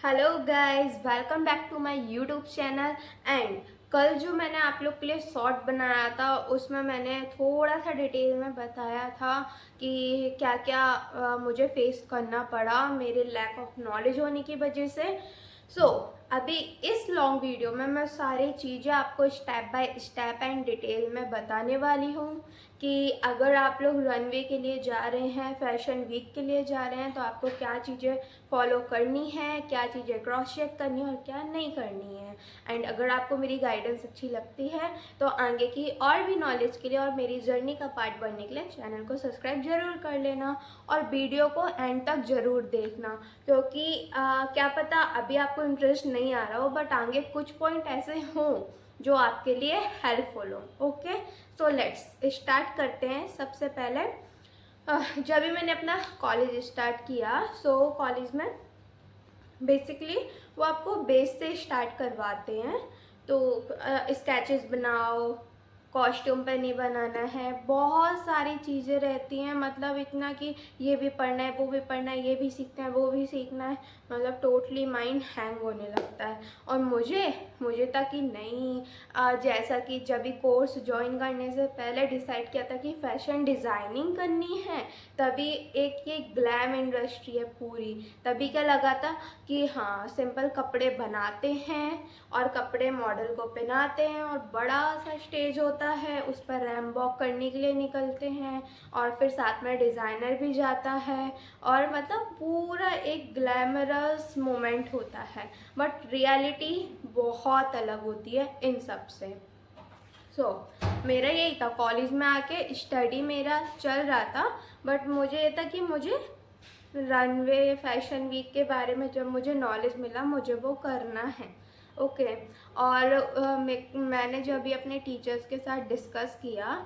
Hello guys, welcome back to my YouTube channel. And कल जो मैंने आप लोग के लिए शॉर्ट बनाया था उसमें मैंने थोड़ा सा डिटेल में बताया था कि क्या क्या मुझे फेस करना पड़ा मेरे लैक ऑफ नॉलेज होने की वजह से। अभी इस लॉन्ग वीडियो में मैं सारी चीज़ें आपको step by step and detail में बताने वाली हूँ कि अगर आप लोग रनवे के लिए जा रहे हैं, फैशन वीक के लिए जा रहे हैं, तो आपको क्या चीज़ें फॉलो करनी है, क्या चीज़ें क्रॉस चेक करनी है और क्या नहीं करनी है। एंड अगर आपको मेरी गाइडेंस अच्छी लगती है तो आगे की और भी नॉलेज के लिए और मेरी जर्नी का पार्ट बनने के लिए चैनल को सब्सक्राइब ज़रूर कर लेना और वीडियो को एंड तक ज़रूर देखना, क्योंकि क्या पता अभी आपको इंटरेस्ट नहीं आ रहा हो बट आगे कुछ पॉइंट ऐसे हों जो आपके लिए हेल्पफुल हो। ओके, सो लेट्स स्टार्ट करते हैं। सबसे पहले जब भी मैंने अपना कॉलेज स्टार्ट किया, कॉलेज में बेसिकली वो आपको बेस से स्टार्ट करवाते हैं। तो स्केचेस बनाओ, कॉस्ट्यूम पे नहीं बनाना है, बहुत सारी चीज़ें रहती हैं। मतलब इतना कि ये भी पढ़ना है, वो भी पढ़ना है, ये भी सीखना है, वो भी सीखना है। मतलब टोटली माइंड हैंग होने लगता है। और मुझे था कि नहीं, जैसा कि जब भी कोर्स ज्वाइन करने से पहले डिसाइड किया था कि फैशन डिज़ाइनिंग करनी है, तभी एक ये ग्लैम इंडस्ट्री है पूरी, तभी क्या लगा था कि हाँ सिंपल कपड़े बनाते हैं और कपड़े मॉडल को पहनाते हैं और बड़ा सा स्टेज होता है, उस पर रैम्प वॉक करने के लिए निकलते हैं और फिर साथ में डिज़ाइनर भी जाता है और मतलब पूरा एक ग्लैमरस मोमेंट होता है। बट रियलिटी बहुत अलग होती है इन सब से। मेरा यही था, कॉलेज में आके स्टडी मेरा चल रहा था बट मुझे ये था कि मुझे रनवे फैशन वीक के बारे में जब मुझे नॉलेज मिला मुझे वो करना है। ओके, और मैंने जब भी अपने टीचर्स के साथ डिस्कस किया,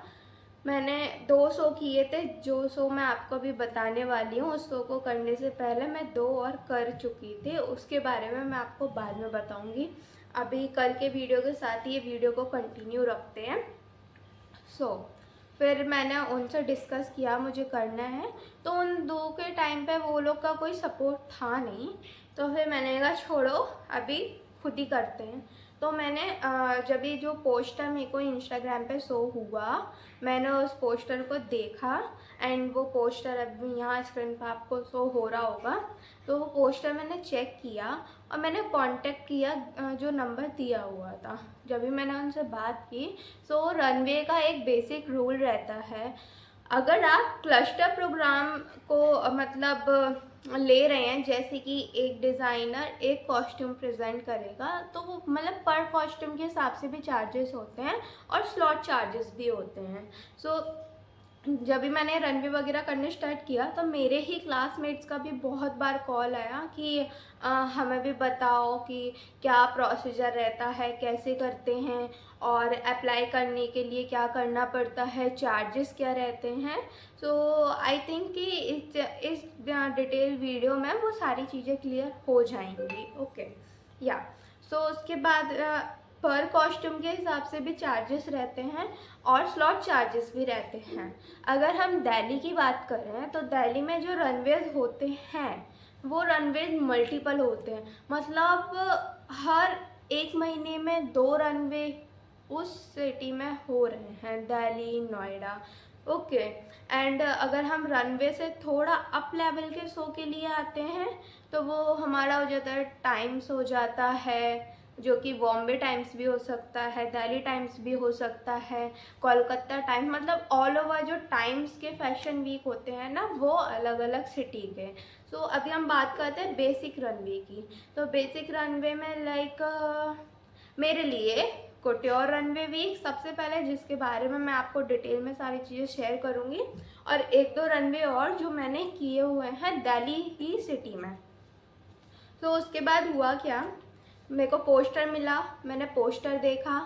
मैंने 2 शो किए थे। जो शो मैं आपको अभी बताने वाली हूँ, उस शो को करने से पहले मैं 2 और कर चुकी थी, उसके बारे में मैं आपको बाद में बताऊँगी। अभी कल के वीडियो के साथ ही ये वीडियो को कंटिन्यू रखते हैं। फिर मैंने उनसे डिस्कस किया मुझे करना है, तो उन 2 के टाइम पे वो लोग का कोई सपोर्ट था नहीं, तो फिर मैंने कहा छोड़ो अभी खुद ही करते हैं। तो मैंने जब ये जो पोस्टर मेरे को इंस्टाग्राम पे शो हुआ, मैंने उस पोस्टर को देखा एंड वो पोस्टर अभी यहाँ स्क्रीन पर आपको शो हो रहा होगा। तो वो पोस्टर मैंने चेक किया और मैंने कांटेक्ट किया जो नंबर दिया हुआ था। जब भी मैंने उनसे बात की, रनवे का एक बेसिक रूल रहता है, अगर आप क्लस्टर प्रोग्राम को मतलब ले रहे हैं, जैसे कि एक डिज़ाइनर एक कॉस्ट्यूम प्रेजेंट करेगा, तो वो मतलब पर कॉस्ट्यूम के हिसाब से भी चार्जेस होते हैं और स्लॉट चार्जेस भी होते हैं। जब भी मैंने रनवे वगैरह करने स्टार्ट किया तो मेरे ही क्लासमेट्स का भी बहुत बार कॉल आया कि हमें भी बताओ कि क्या प्रोसीजर रहता है, कैसे करते हैं और अप्लाई करने के लिए क्या करना पड़ता है, चार्जेस क्या रहते हैं। आई थिंक कि इस डिटेल वीडियो में वो सारी चीज़ें क्लियर हो जाएंगी। ओके, या उसके बाद पर कॉस्ट्यूम के हिसाब से भी चार्जेस रहते हैं और स्लॉट चार्जेस भी रहते हैं। अगर हम दिल्ली की बात करें तो दिल्ली में जो रनवेज होते हैं वो रनवेज मल्टीपल होते हैं। मतलब हर 1 महीने में 2 रनवे उस सिटी में हो रहे हैं, दिल्ली, नोएडा। ओके, एंड अगर हम रनवे से थोड़ा अप लेवल के शो के लिए आते हैं तो वो हमारा हो जाता है टाइम्स हो जाता है, जो कि बॉम्बे टाइम्स भी हो सकता है, दिल्ली टाइम्स भी हो सकता है, कोलकाता टाइम्स, मतलब ऑल ओवर जो टाइम्स के फैशन वीक होते हैं ना, वो अलग अलग सिटी के। अभी हम बात करते हैं बेसिक रनवे की। तो बेसिक रनवे में लाइक मेरे लिए कोट्योर रनवे वीक सबसे पहले, जिसके बारे में मैं आपको डिटेल में सारी चीज़ें शेयर करूँगी, और 1-2 रनवे और जो मैंने किए हुए हैं दिल्ली ही सिटी में। उसके बाद हुआ क्या, मेरे को पोस्टर मिला, मैंने पोस्टर देखा,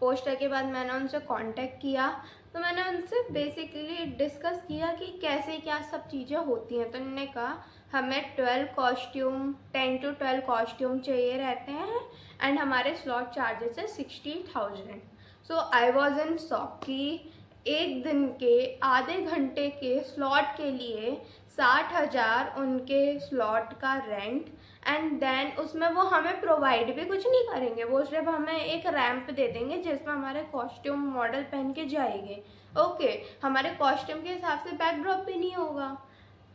पोस्टर के बाद मैंने उनसे कांटेक्ट किया। तो मैंने उनसे बेसिकली डिस्कस किया कि कैसे क्या सब चीज़ें होती हैं। तो उन्होंने कहा हमें 12 कॉस्ट्यूम, 10 to 12 कॉस्ट्यूम चाहिए रहते हैं एंड हमारे स्लॉट चार्जेस है 60,000। आई वॉज इन शॉक कि एक दिन के आधे घंटे के स्लॉट के लिए 60,000 उनके स्लॉट का रेंट, एंड देन उसमें वो हमें प्रोवाइड भी कुछ नहीं करेंगे, वो सिर्फ हमें एक रैंप दे देंगे जिसमें हमारे कॉस्ट्यूम मॉडल पहन के जाएंगे। ओके, हमारे कॉस्ट्यूम के हिसाब से बैकड्रॉप भी नहीं होगा।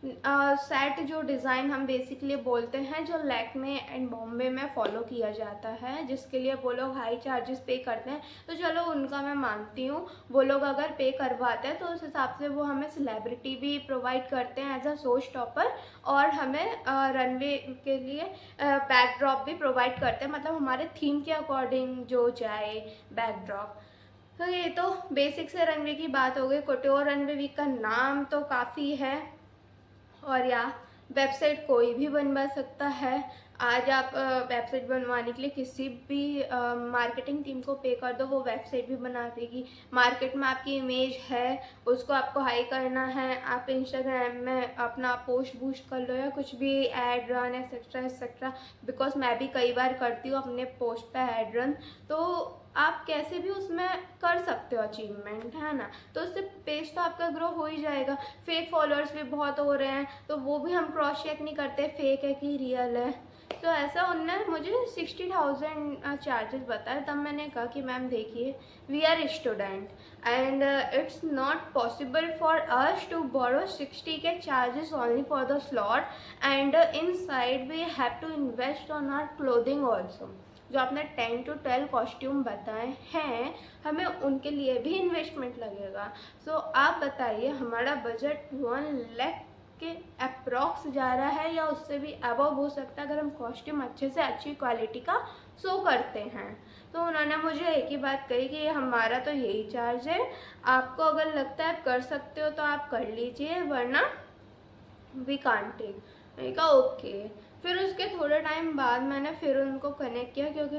सेट जो डिज़ाइन हम बेसिकली बोलते हैं, जो लैक्मे एंड बॉम्बे में फॉलो किया जाता है, जिसके लिए वो लोग हाई चार्जेस पे करते हैं, तो चलो उनका मैं मानती हूँ। वो लोग अगर पे करवाते हैं तो उस हिसाब से वो हमें सेलिब्रिटी भी प्रोवाइड करते हैं एज अ शो स्टॉपर, और हमें रनवे के लिए बैकड्रॉप भी प्रोवाइड करते हैं, मतलब हमारे थीम के अकॉर्डिंग जो जाए बैकड्रॉप। तो ये तो बेसिक से रनवे की बात हो गई। कुटीर रनवे वीक का नाम तो काफ़ी है, और या वेबसाइट कोई भी बनवा सकता है। आज आप वेबसाइट बनवाने के लिए किसी भी मार्केटिंग टीम को पे कर दो, वो वेबसाइट भी बना देगी। मार्केट में आपकी इमेज है, उसको आपको हाई करना है, आप इंस्टाग्राम में अपना पोस्ट बूस्ट कर लो या कुछ भी ad run etcetera etcetera, because मैं भी कई बार करती हूँ अपने पोस्ट पे ऐड रन, तो आप कैसे भी उसमें कर सकते हो अचीवमेंट, है ना। तो उससे पेज तो आपका ग्रो हो ही जाएगा। फेक फॉलोअर्स भी बहुत हो रहे हैं, तो वो भी हम क्रॉस चेक नहीं करते फेक है कि रियल है। तो ऐसा उनने मुझे 60,000 चार्जेस बताए, तब मैंने कहा कि मैम देखिए, we are student and it's not possible for us to borrow 60 के charges only for the slot, and in side we have to invest on our clothing also. जो आपने 10 to 12 कॉस्ट्यूम बताए हैं, हमें उनके लिए भी इन्वेस्टमेंट लगेगा। सो आप बताइए, हमारा बजट 1 लाख के अप्रॉक्स जा रहा है या उससे भी अबव हो सकता है अगर हम कॉस्ट्यूम अच्छे से अच्छी क्वालिटी का शो करते हैं। तो उन्होंने मुझे एक ही बात कही कि हमारा तो यही चार्ज है, आपको अगर लगता है आप कर सकते हो तो आप कर लीजिए, वरना वी कांट टेक। मैंने कहा ओके। फिर उसके थोड़े टाइम बाद मैंने फिर उनको कनेक्ट किया, क्योंकि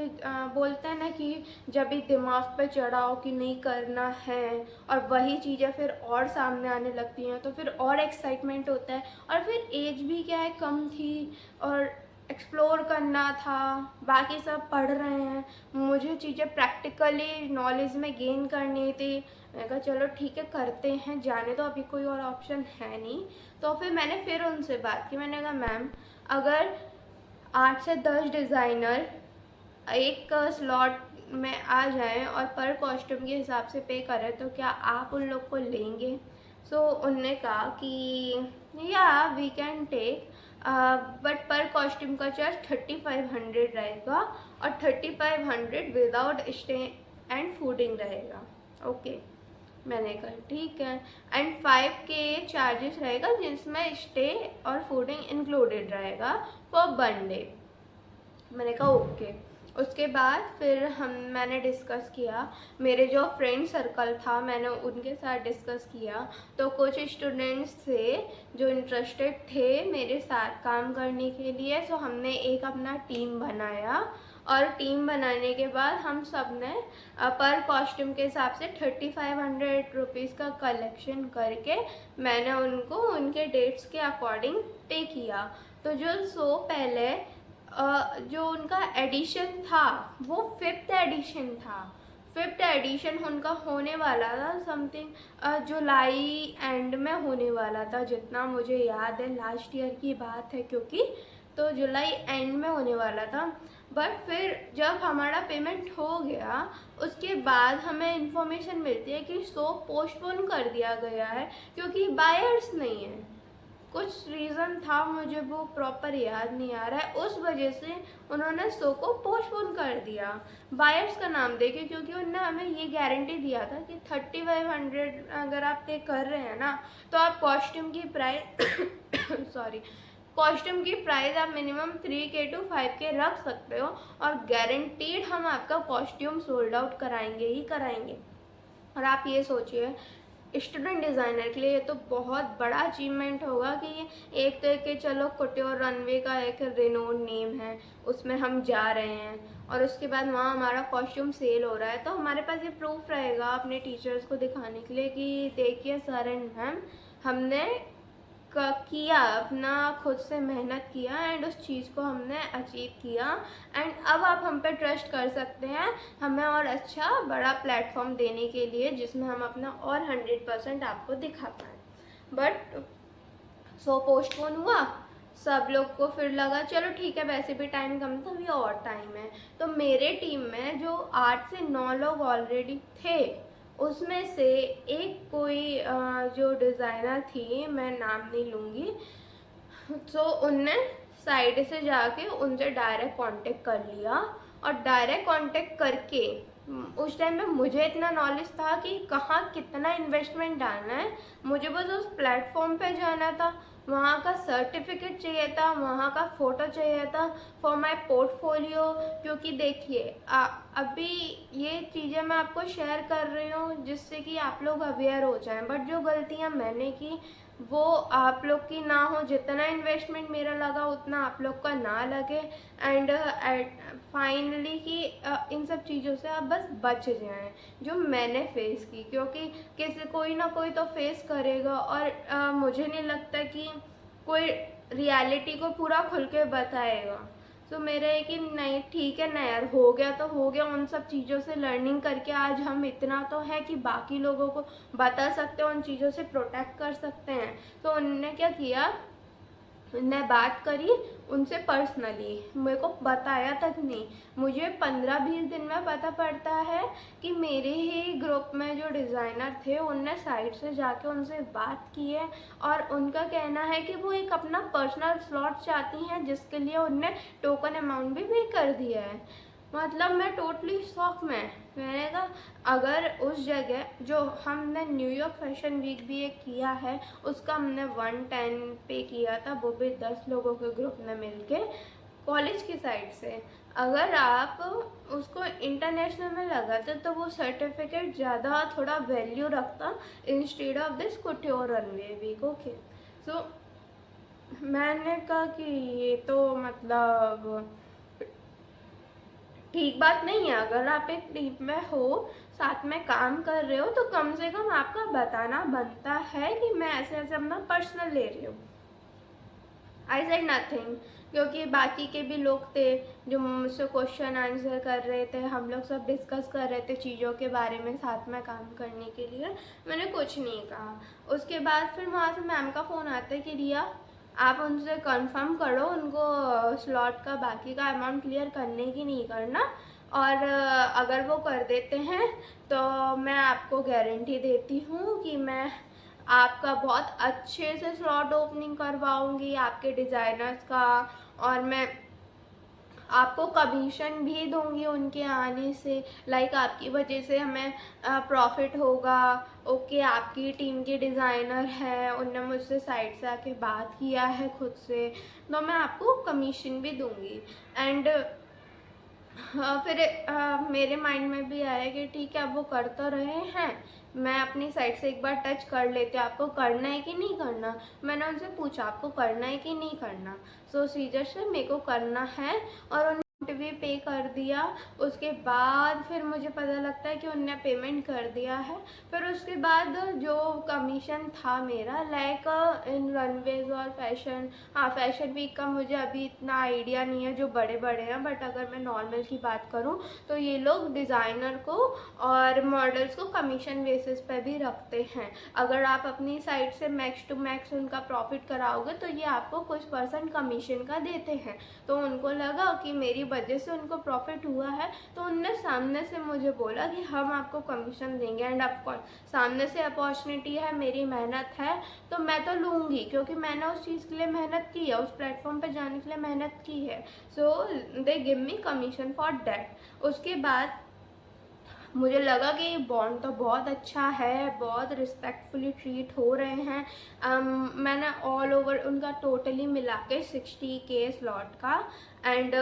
बोलते हैं ना कि जब भी दिमाग पे चढ़ाओ कि नहीं करना है और वही चीज़ें फिर और सामने आने लगती हैं, तो फिर और एक्साइटमेंट होता है। और फिर एज भी क्या है, कम थी, और एक्सप्लोर करना था, बाकी सब पढ़ रहे हैं, मुझे चीज़ें प्रैक्टिकली नॉलेज में गेन करनी थी। मैंने कहा चलो ठीक है करते हैं, जाने तो अभी कोई और ऑप्शन है नहीं। तो फिर मैंने फिर उनसे बात की, मैंने कहा मैम अगर 8 से 10 डिज़ाइनर एक स्लॉट में आ जाएं और पर कॉस्ट्यूम के हिसाब से पे करें तो क्या आप उन लोग को लेंगे। सो उनने कहा कि या वी कैन टेक, बट पर कॉस्ट्यूम का चार्ज 3500 रहेगा, और 3500 विदाउट स्टे एंड फूडिंग रहेगा। ओके, मैंने कहा ठीक है, एंड 5 के चार्जेस रहेगा जिसमें स्टे और फूडिंग इंक्लूडेड रहेगा फॉर 1 डे। मैंने कहा ओके। उसके बाद फिर मैंने डिस्कस किया, मेरे जो फ्रेंड सर्कल था मैंने उनके साथ डिस्कस किया, तो कुछ स्टूडेंट्स थे जो इंटरेस्टेड थे मेरे साथ काम करने के लिए। सो हमने एक अपना टीम बनाया, और टीम बनाने के बाद हम सब ने पर कॉस्ट्यूम के हिसाब से 3500 रुपीज़ का कलेक्शन करके मैंने उनको उनके डेट्स के अकॉर्डिंग पे किया। तो जो शो पहले जो उनका एडिशन था वो 5th एडिशन था। 5th एडिशन उनका होने वाला था समथिंग जुलाई एंड में होने वाला था, जितना मुझे याद है, लास्ट ईयर की बात है क्योंकि, तो जुलाई एंड में होने वाला था। बट फिर जब हमारा पेमेंट हो गया उसके बाद हमें इन्फॉर्मेशन मिलती है कि शो पोस्टपोन कर दिया गया है क्योंकि बायर्स नहीं है। कुछ रीज़न था, मुझे वो प्रॉपर याद नहीं आ रहा है, उस वजह से उन्होंने शो को पोस्टपोन कर दिया बायर्स का नाम देके, क्योंकि उन्होंने हमें ये गारंटी दिया था कि 3500 अगर आप पे कर रहे हैं ना, तो आप कॉस्ट्यूम की प्राइस सॉरी, कॉस्ट्यूम की प्राइस आप मिनिमम 3K to 5K रख सकते हो, और गारंटीड हम आपका कॉस्ट्यूम सोल्ड आउट कराएंगे ही कराएंगे। और आप ये सोचिए, स्टूडेंट डिज़ाइनर के लिए ये तो बहुत बड़ा अचीवमेंट होगा कि ये एक तो एक चलो कुटीर रनवे का एक रिनोन नेम है, उसमें हम जा रहे हैं, और उसके बाद वहाँ हमारा कॉस्ट्यूम सेल हो रहा है, तो हमारे पास ये प्रूफ रहेगा अपने टीचर्स को दिखाने के लिए कि देखिए सर एंड मैम, हमने किया, अपना खुद से मेहनत किया एंड उस चीज़ को हमने अचीव किया। एंड अब आप हम पे ट्रस्ट कर सकते हैं हमें और अच्छा बड़ा प्लेटफॉर्म देने के लिए, जिसमें हम अपना और 100% आपको दिखा पाएँ। बट सो पोस्टपोन हुआ, सब लोग को फिर लगा चलो ठीक है, वैसे भी टाइम कम था, अभी और टाइम है। तो मेरे टीम में जो 8 से 9 लोग ऑलरेडी थे, उसमें से एक कोई जो डिज़ाइनर थी, मैं नाम नहीं लूँगी, तो उनने साइड से जाके उनसे डायरेक्ट कांटेक्ट कर लिया। और डायरेक्ट कांटेक्ट करके उस टाइम में मुझे इतना नॉलेज था कि कहाँ कितना इन्वेस्टमेंट डालना है, मुझे बस उस प्लेटफॉर्म पे जाना था, वहाँ का सर्टिफिकेट चाहिए था, वहाँ का फ़ोटो चाहिए था फॉर माय पोर्टफोलियो। क्योंकि देखिए अभी ये चीज़ें मैं आपको शेयर कर रही हूँ जिससे कि आप लोग अवेयर हो जाएं, बट जो गलतियाँ मैंने की वो आप लोग की ना हो, जितना इन्वेस्टमेंट मेरा लगा उतना आप लोग का ना लगे। एंड फाइनली कि इन सब चीज़ों से आप बस बच जाएं जो मैंने फेस की, क्योंकि किसी कोई ना कोई तो फेस करेगा। और मुझे नहीं लगता कि कोई रियलिटी को पूरा खुल के बताएगा। तो मेरा है कि नहीं ठीक है ना यार, हो गया तो हो गया, उन सब चीज़ों से लर्निंग करके आज हम इतना तो है कि बाकी लोगों को बता सकते हैं, उन चीज़ों से प्रोटेक्ट कर सकते हैं। तो उन्होंने क्या किया, ने बात करी उनसे पर्सनली, मेरे को बताया तक नहीं। मुझे 15-20 दिन में पता पड़ता है कि मेरे ही ग्रुप में जो डिज़ाइनर थे उनने साइट से जाके उनसे बात की है, और उनका कहना है कि वो एक अपना पर्सनल स्लॉट चाहती हैं, जिसके लिए उनने टोकन अमाउंट भी पे कर दिया है। मतलब मैं टोटली शॉक में, मैंने कहा अगर उस जगह जो हमने न्यूयॉर्क फैशन वीक भी एक किया है, उसका हमने 110 पे किया था, वो भी 10 लोगों के ग्रुप ने मिलके कॉलेज की साइड से। अगर आप उसको इंटरनेशनल में लगाते तो वो सर्टिफिकेट ज़्यादा थोड़ा वैल्यू रखता instead of this couture runway week. Okay, so मैंने कहा कि ये तो मतलब ठीक बात नहीं है। अगर आप एक टीम में हो, साथ में काम कर रहे हो, तो कम से कम आपका बताना बनता है कि मैं ऐसे ऐसे अपना पर्सनल ले रही हूँ। आई सेड नथिंग, क्योंकि बाकी के भी लोग थे जो मुझसे क्वेश्चन आंसर कर रहे थे, हम लोग सब डिस्कस कर रहे थे चीज़ों के बारे में साथ में काम करने के लिए। मैंने कुछ नहीं कहा। उसके बाद फिर वहाँ से मैम का फ़ोन आता है कि रिया आप उनसे कंफर्म करो उनको स्लॉट का बाकी का अमाउंट क्लियर करने की नहीं करना, और अगर वो कर देते हैं तो मैं आपको गारंटी देती हूँ कि मैं आपका बहुत अच्छे से स्लॉट ओपनिंग करवाऊँगी आपके डिज़ाइनर्स का, और मैं आपको कमीशन भी दूंगी उनके आने से, लाइक आपकी वजह से हमें प्रॉफिट होगा। ओके, आपकी टीम के डिज़ाइनर है, उनने मुझसे साइड से आके बात किया है खुद से, तो मैं आपको कमीशन भी दूंगी। एंड फिर मेरे माइंड में भी आया कि ठीक है, अब वो कर तो रहे हैं, मैं अपनी साइड से एक बार टच कर लेती हूँ, आपको करना है कि नहीं करना। मैंने उनसे पूछा आपको करना है कि नहीं करना, सो सीजर से मेरे को करना है, और उन्होंने भी पे कर दिया। उसके बाद फिर मुझे पता लगता है कि उनने पेमेंट कर दिया है। फिर उसके बाद जो कमीशन था मेरा, लाइक इन रनवेज और फैशन, हाँ फैशन वीक का मुझे अभी इतना आइडिया नहीं है जो बड़े बड़े हैं, बट अगर मैं नॉर्मल की बात करूँ तो ये लोग डिज़ाइनर को और मॉडल्स को कमीशन बेसिस पे भी रखते हैं। अगर आप अपनी साइड से मैक्स टू मैक्स उनका प्रॉफिट कराओगे तो ये आपको कुछ % कमीशन का देते हैं। तो उनको लगा कि मेरी वजह से उनको प्रॉफिट हुआ है, तो उनने सामने से मुझे बोला कि हम आपको कमीशन देंगे। एंड ऑफकोर्स सामने से अपॉर्चुनिटी है, मेरी मेहनत है, तो मैं तो लूँगी, क्योंकि मैंने उस चीज़ के लिए मेहनत की है, उस प्लेटफॉर्म पे जाने के लिए मेहनत की है। So they give me commission for that. उसके बाद मुझे लगा कि बॉन्ड तो बहुत अच्छा है, बहुत रिस्पेक्टफुली ट्रीट हो रहे हैं। मैंने ऑल ओवर उनका टोटली मिला के 60K स्लॉट का एंड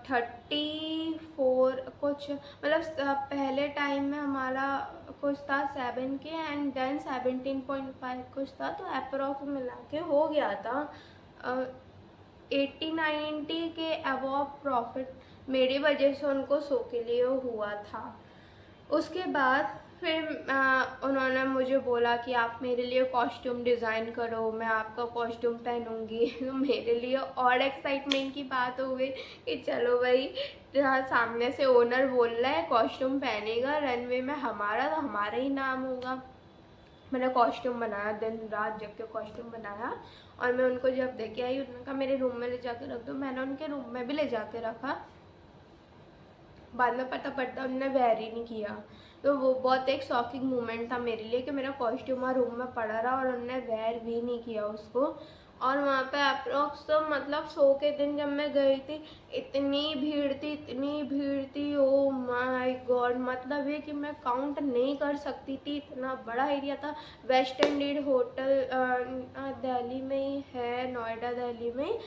34 कुछ, मतलब पहले टाइम में हमारा कुछ था 7K एंड देन 17.5 कुछ था, तो अप्रॉक्स मिला के हो गया था 80-90 के अबव प्रॉफिट मेरी वजह से उनको 100 के लिए हुआ था। उसके बाद फिर उन्होंने मुझे बोला कि आप मेरे लिए कॉस्ट्यूम डिज़ाइन करो, मैं आपका कॉस्ट्यूम पहनूंगी। तो मेरे लिए और एक्साइटमेंट की बात हो गई कि चलो भाई, जहाँ सामने से ओनर बोल रहा है कॉस्ट्यूम पहनेगा रनवे में हमारा, तो हमारा ही नाम होगा। मैंने कॉस्ट्यूम बनाया, दिन रात जग के कॉस्ट्यूम बनाया, और मैं उनको जब देके आई उन्होंने कहा मेरे रूम में ले जाके रख दो। मैंने उनके रूम में भी ले जाके रखा, बाद में पता पड़ता उन्होंने वेयर ही नहीं किया। तो वो बहुत एक शॉकिंग मोमेंट था मेरे लिए कि मेरा कॉस्ट्यूम वहाँ रूम में पड़ा रहा और उन्होंने वेयर भी नहीं किया उसको। और वहाँ पे अप्रोक्स तो मतलब 100 के दिन जब मैं गई थी, इतनी भीड़ थी, इतनी भीड़ थी, ओ माय गॉड, मतलब ये कि मैं काउंट नहीं कर सकती थी, इतना बड़ा एरिया था। वेस्ट इंडीज होटल दिल्ली में ही है, नोएडा दिल्ली में,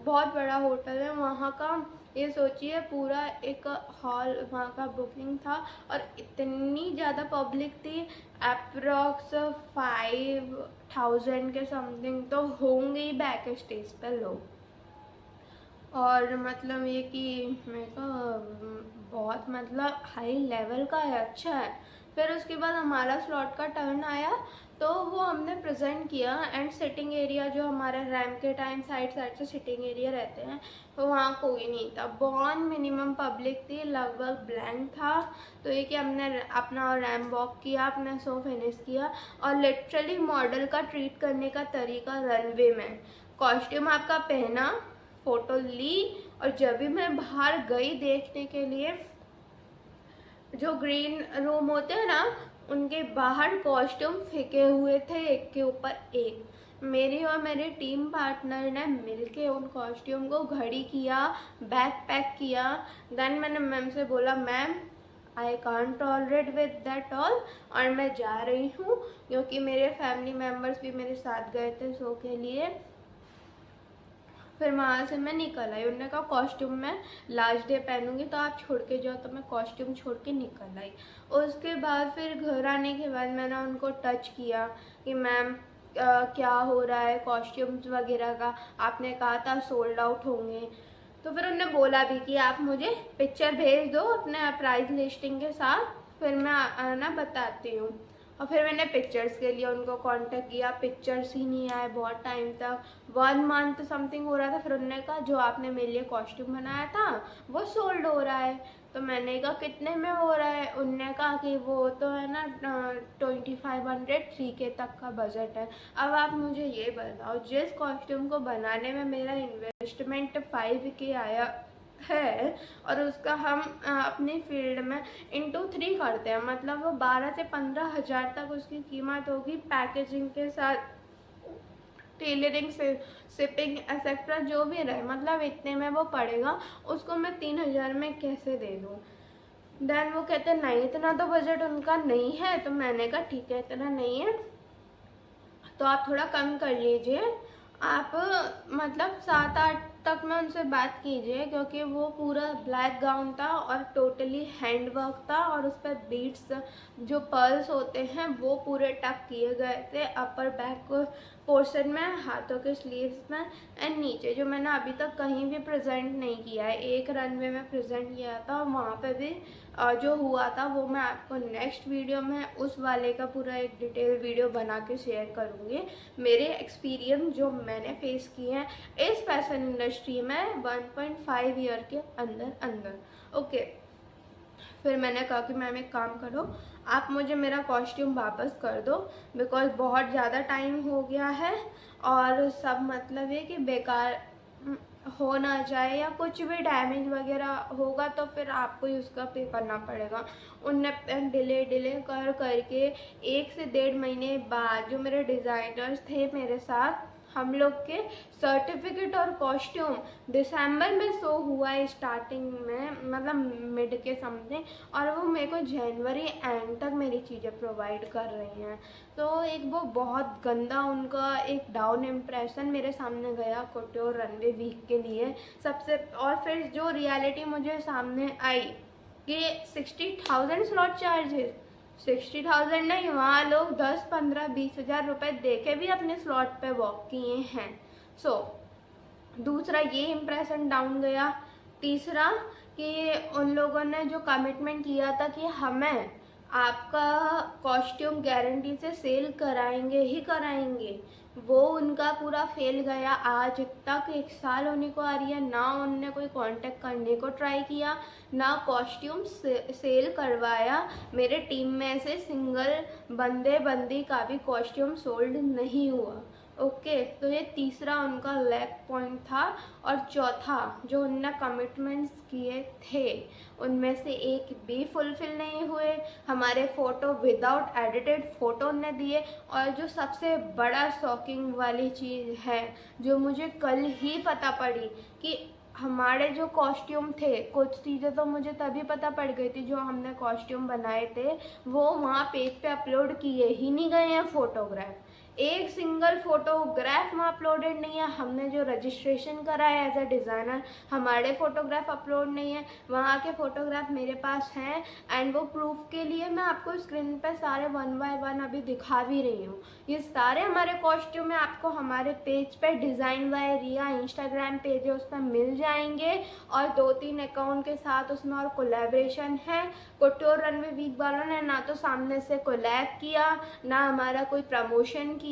बहुत बड़ा होटल है वहाँ का। ये सोचिए पूरा एक हॉल वहाँ का बुकिंग था, और इतनी ज़्यादा पब्लिक थी, अप्रॉक्स 5000 के समथिंग तो होंगे ही बैक स्टेज पर लोग। और मतलब ये कि मेरे को बहुत मतलब हाई लेवल का है, अच्छा है। फिर उसके बाद हमारा स्लॉट का टर्न आया, तो वो हमने प्रेजेंट किया, एंड सिटिंग एरिया जो हमारे रैम के टाइम साइड साइड से सिटिंग एरिया रहते हैं, तो वहाँ कोई नहीं था, बहुत मिनिमम पब्लिक थी, लगभग ब्लैंक था। तो ये कि हमने अपना रैम वॉक किया, अपना शो फिनिश किया, और लिटरली मॉडल का ट्रीट करने का तरीका रनवे में, कॉस्ट्यूम आपका पहना, फोटो ली, और जब भी मैं बाहर गई देखने के लिए, जो ग्रीन रूम होते हैं ना, उनके बाहर कॉस्ट्यूम फेंके हुए थे एक के ऊपर एक। मेरी और मेरे टीम पार्टनर ने मिलके उन कॉस्ट्यूम को घड़ी किया, बैग पैक किया। देन मैंने मैम से बोला ma'am I can't tolerate with that all, और मैं जा रही हूँ, क्योंकि मेरे फैमिली मेम्बर्स भी मेरे साथ गए थे शो के लिए। फिर वहाँ से मैं निकल आई, उन्होंने कहा कॉस्ट्यूम मैं लास्ट डे पहनूंगी, तो आप छोड़ के जाओ, तो मैं कॉस्ट्यूम छोड़ के निकल आई। उसके बाद फिर घर आने के बाद मैंने उनको टच किया कि मैम क्या हो रहा है कॉस्ट्यूम्स वगैरह का, आपने कहा था सोल्ड आउट होंगे। तो फिर उन्होंने बोला भी कि आप मुझे पिक्चर भेज दो अपने प्राइस लिस्टिंग के साथ, फिर मैं ना बताती हूँ। और फिर मैंने पिक्चर्स के लिए उनको कांटेक्ट किया, पिक्चर्स ही नहीं आए बहुत टाइम तक, 1 मंथ समथिंग हो रहा था। फिर उन्होंने कहा जो आपने मेरे लिए कॉस्ट्यूम बनाया था वो सोल्ड हो रहा है। तो मैंने कहा कितने में हो रहा है? उनने कहा कि वो तो है ना 2500 3K तक का बजट है। अब आप मुझे ये बताओ, जिस कॉस्ट्यूम को बनाने में मेरा इन्वेस्टमेंट 5K आया है, और उसका हम अपनी फील्ड में इंटू 3 करते हैं, मतलब वो 12 से 15 हज़ार तक उसकी कीमत होगी, पैकेजिंग के साथ, टेलरिंग से, शिपिंग एक्सेट्रा जो भी रहे, मतलब इतने में वो पड़ेगा। उसको मैं 3000 में कैसे दे दूँ? देन वो कहते नहीं इतना तो बजट उनका नहीं है। तो मैंने कहा ठीक है इतना नहीं है तो आप थोड़ा कम कर लीजिए, आप मतलब 7-8 तक में उनसे बात कीजिए, क्योंकि वो पूरा ब्लैक गाउन था और टोटली हैंड वर्क था, और उस पर बीट्स जो पर्ल्स होते हैं वो पूरे टक किए गए थे अपर बैक पोर्शन में, हाथों के स्लीव्स में, एंड नीचे, जो मैंने अभी तक कहीं भी प्रेजेंट नहीं किया है। एक रनवे में प्रेजेंट किया था, वहाँ पे भी जो हुआ था वो मैं आपको नेक्स्ट वीडियो में उस वाले का पूरा एक डिटेल वीडियो बना के शेयर करूँगी। मेरे एक्सपीरियंस जो मैंने फेस किए हैं इस फैशन इंडस्ट्री में 1.5 ईयर के अंदर। ओके, फिर मैंने कहा कि मैम एक काम करो, आप मुझे मेरा कॉस्ट्यूम वापस कर दो, बिकॉज बहुत ज़्यादा टाइम हो गया है, और सब मतलब ये कि बेकार हो ना जाए, या कुछ भी डैमेज वगैरह होगा तो फिर आपको ही उसका पे करना पड़ेगा। उनने डिले करके 1 से 1.5 महीने बाद जो मेरे डिज़ाइनर्स थे मेरे साथ, हम लोग के सर्टिफिकेट और कॉस्ट्यूम दिसंबर में शो हुआ है स्टार्टिंग में, मतलब मिड के समथिंग, और वो मेरे को जनवरी एंड तक मेरी चीज़ें प्रोवाइड कर रही हैं। तो एक वो बहुत गंदा उनका एक डाउन इम्प्रेशन मेरे सामने गया कोट्योर रनवे वीक के लिए सबसे। और फिर जो रियलिटी मुझे सामने आई कि 60,000 स्लॉट चार्जेस, 60,000 नहीं, वहाँ लोग 10, 15, 20 हज़ार रुपये दे के भी अपने स्लॉट पे वॉक किए हैं। सो दूसरा ये इम्प्रेशन डाउन गया। तीसरा कि उन लोगों ने जो कमिटमेंट किया था कि हमें आपका कॉस्ट्यूम गारंटी से सेल कराएंगे ही कराएंगे। वो उनका पूरा फेल गया, आज तक 1 साल होने को आ रही है, ना उनने कोई कांटेक्ट करने को ट्राई किया, ना कॉस्ट्यूम सेल करवाया। मेरे टीम में से सिंगल बंदी का भी कॉस्ट्यूम सोल्ड नहीं हुआ। ओके, तो ये तीसरा उनका लैक पॉइंट था। और चौथा, जो उनने कमिटमेंट्स किए थे उनमें से एक भी फुलफिल नहीं हुए। हमारे फ़ोटो विदाउट एडिटेड फ़ोटो उनने दिए। और जो सबसे बड़ा शॉकिंग वाली चीज़ है, जो मुझे कल ही पता पड़ी, कि हमारे जो कॉस्ट्यूम थे, कुछ चीज़ें तो मुझे तभी पता पड़ गई थी, जो हमने कॉस्ट्यूम बनाए थे वो वहाँ पेज पे अपलोड किए ही नहीं गए हैं फ़ोटोग्राफ। एक सिंगल फोटोग्राफ वहाँ अपलोडेड नहीं है। हमने जो रजिस्ट्रेशन करा है एज अ डिज़ाइनर, हमारे फ़ोटोग्राफ अपलोड नहीं है। वहाँ के फ़ोटोग्राफ मेरे पास हैं, एंड वो प्रूफ के लिए मैं आपको स्क्रीन पे सारे 1 बाय 1 अभी दिखा भी रही हूँ। ये सारे हमारे कॉस्ट्यूम है, आपको हमारे पेज पे design by Riya Instagram page है, उस पर मिल जाएंगे। और 2-3 अकाउंट के साथ उसमें और कोलैबोरेशन है। कुटोर रनवे वीक वालों ने ना तो सामने से कोलैब किया, ना हमारा कोई प्रमोशन किया,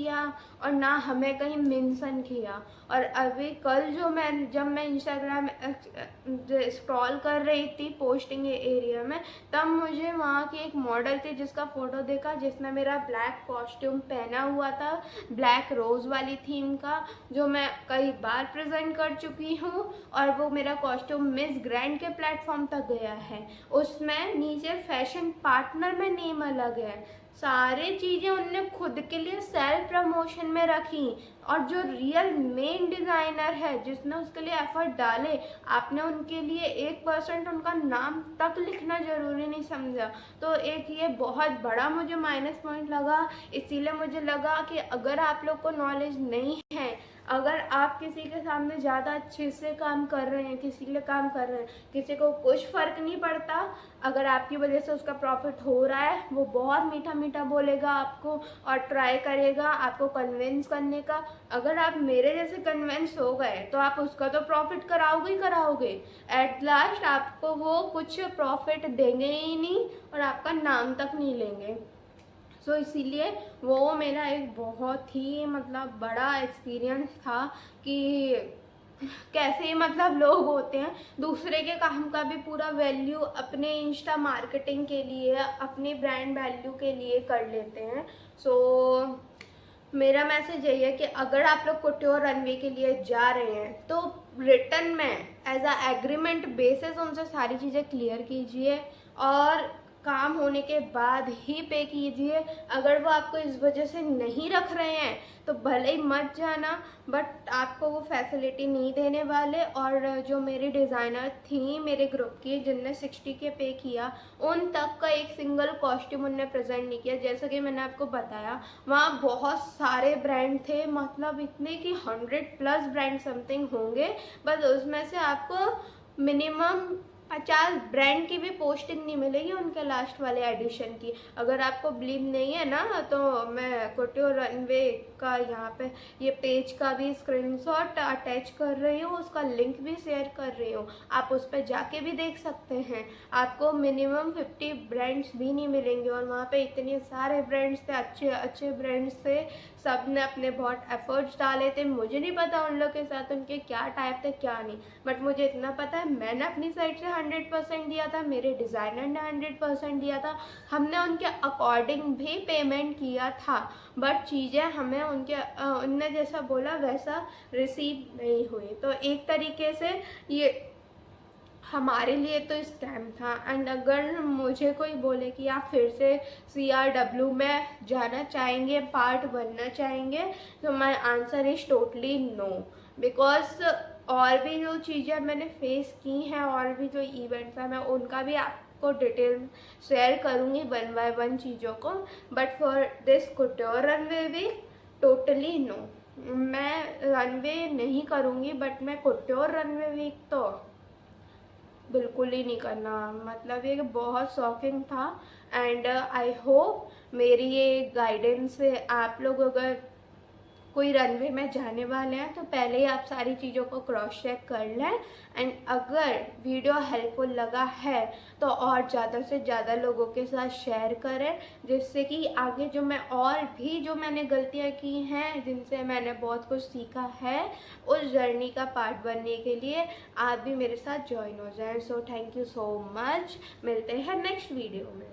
और ना हमें कहीं मेंशन किया। और अभी कल जब मैं इंस्टाग्राम स्क्रॉल कर रही थी पोस्टिंग एरिया में, तब मुझे वहाँ की एक मॉडल थी जिसका फ़ोटो देखा, जिसने मेरा ब्लैक कॉस्ट्यूम पहना हुआ था, ब्लैक रोज़ वाली थीम का, जो मैं कई बार प्रेजेंट कर चुकी हूँ। और वो मेरा कॉस्ट्यूम मिस ग्रैंड के प्लेटफॉर्म तक गया है। उसमें नीचे फैशन पार्टनर में नेम अलग है। सारी चीज़ें उनने खुद के लिए सेल्फ प्रमोशन में रखी। और जो रियल मेन डिज़ाइनर है, जिसने उसके लिए एफर्ट डाले, आपने उनके लिए 1% उनका नाम तक लिखना ज़रूरी नहीं समझा। तो एक ये बहुत बड़ा मुझे माइनस पॉइंट लगा। इसीलिए मुझे लगा कि अगर आप लोग को नॉलेज नहीं है, अगर आप किसी के सामने ज़्यादा अच्छे से काम कर रहे हैं, किसी के लिए काम कर रहे हैं, किसी को कुछ फ़र्क नहीं पड़ता, अगर आपकी वजह से उसका प्रॉफिट हो रहा है, वो बहुत मीठा मीठा बोलेगा आपको और ट्राई करेगा आपको कन्विंस करने का। अगर आप मेरे जैसे कन्विंस हो गए तो आप उसका तो प्रॉफिट कराओगे ही कराओगे। एट लास्ट आपको वो कुछ प्रॉफिट देंगे ही नहीं और आपका नाम तक नहीं लेंगे। सो इसीलिए वो मेरा एक बहुत ही मतलब बड़ा एक्सपीरियंस था कि कैसे मतलब लोग होते हैं, दूसरे के काम का भी पूरा वैल्यू अपने इंस्टा मार्केटिंग के लिए, अपने ब्रांड वैल्यू के लिए कर लेते हैं। सो मेरा मैसेज यही है कि अगर आप लोग कुट्योर रनवे के लिए जा रहे हैं तो रिटर्न में एज अ एग्रीमेंट बेसिस उनसे सारी चीज़ें क्लियर कीजिए और काम होने के बाद ही पे कीजिए। अगर वो आपको इस वजह से नहीं रख रहे हैं तो भले ही मत जाना, बट आपको वो फैसिलिटी नहीं देने वाले। और जो मेरी डिज़ाइनर थी मेरे ग्रुप की, जिनने 60 के पे किया, उन तक का एक सिंगल कॉस्ट्यूम उनने प्रेजेंट नहीं किया। जैसा कि मैंने आपको बताया, वहाँ बहुत सारे ब्रांड थे, मतलब इतने कि 100+ ब्रांड समथिंग होंगे, बस उसमें से आपको मिनिमम 50 ब्रांड की भी पोस्टिंग नहीं मिलेगी उनके लास्ट वाले एडिशन की। अगर आपको बिलीव नहीं है ना, तो मैं कुट्योर रनवे का यहाँ पे ये पेज का भी स्क्रीनशॉट अटैच कर रही हूँ, उसका लिंक भी शेयर कर रही हूँ, आप उस पर जाके भी देख सकते हैं। आपको मिनिमम 50 ब्रांड्स भी नहीं मिलेंगे और वहाँ पे इतने सारे ब्रांड्स थे, अच्छे अच्छे ब्रांड्स थे, सब ने अपने बहुत एफर्ट्स डाले थे। मुझे नहीं पता उन लोग के साथ उनके क्या टाइप थे क्या नहीं, बट मुझे इतना पता है मैंने अपनी साइड से 100% दिया था, मेरे डिज़ाइनर ने 100% दिया था, हमने उनके अकॉर्डिंग भी पेमेंट किया था, बट चीज़ें हमें उनने जैसा बोला वैसा रिसीव नहीं हुई। तो एक तरीके से ये हमारे लिए तो स्कैम था। एंड अगर मुझे कोई बोले कि आप फिर से CRW में जाना चाहेंगे, पार्ट बनना चाहेंगे, तो my answer is totally no. Because और भी जो चीज़ें मैंने फेस की हैं, और भी जो इवेंट्स हैं, मैं उनका भी आपको डिटेल शेयर करूँगी 1 बाय 1 चीज़ों को। But for this couture runway week totally no, मैं रनवे नहीं करूँगी, बट मैं कुट्योर रनवे वीक तो बिल्कुल ही नहीं करना। मतलब ये बहुत शॉकिंग था। एंड आई होप मेरी ये गाइडेंस से आप लोग अगर कोई रनवे में जाने वाले हैं तो पहले ही आप सारी चीज़ों को क्रॉस चेक कर लें। एंड अगर वीडियो हेल्पफुल लगा है तो और ज़्यादा से ज़्यादा लोगों के साथ शेयर करें, जिससे कि आगे जो मैं और भी जो मैंने गलतियां की हैं, जिनसे मैंने बहुत कुछ सीखा है, उस जर्नी का पार्ट बनने के लिए आप भी मेरे साथ ज्वाइन हो जाएं। So thank you so much. मिलते हैं नेक्स्ट वीडियो में।